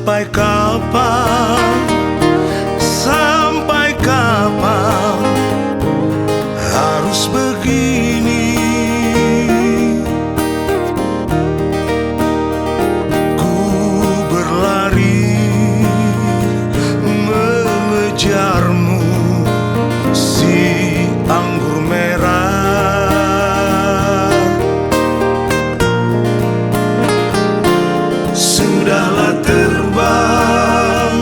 Sampai kapan, sampai kapan harus begini? Ku berlari mengejarmu, si anggur merah. Sudahlah terbang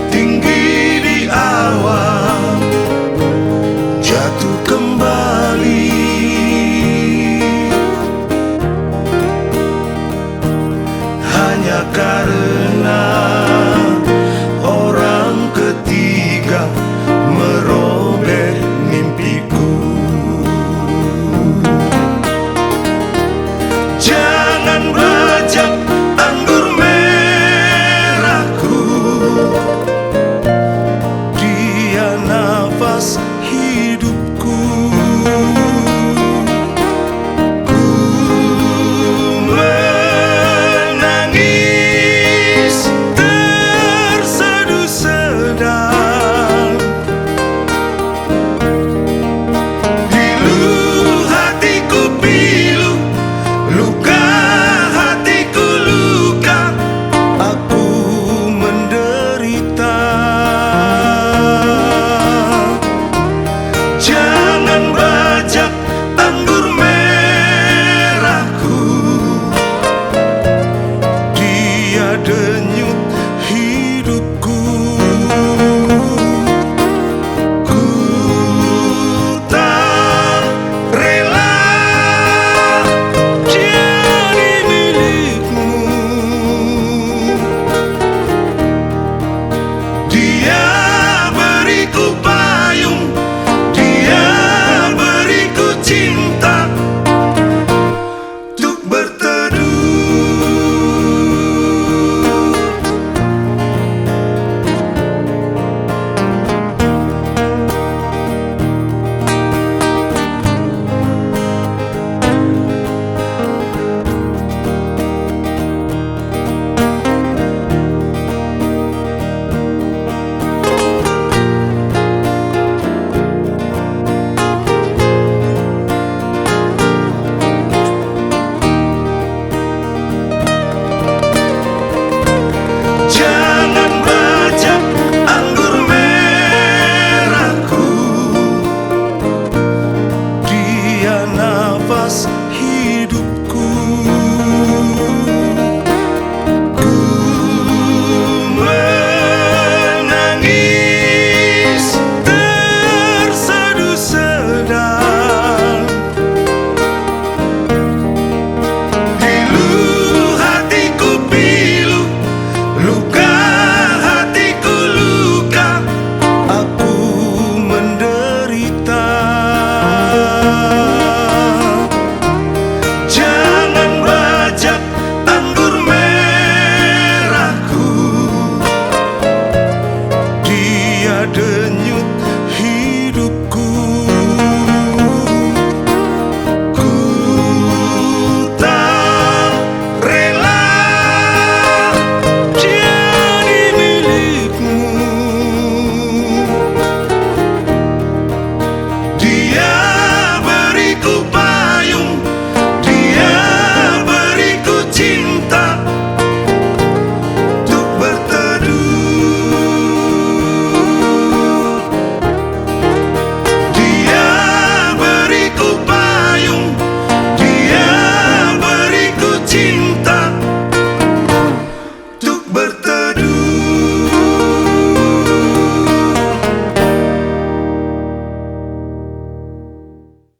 tinggi di awan, jatuh kembali. Hanya karena orang ketiga merobek mimpiku. Jangan bajak anggur merahku, dia nafas hidupku. Ku menangis terseduh-sedang, pilu hatiku pilu, luka hatiku luka, aku menderita. Jangan bajak anggur merahku, dia denyut hidupku. Ku tak rela jadi milikmu. Dia beriku payung, dia beriku cinta untuk berteduh. Jangan bajak anggur merahku, dia nafas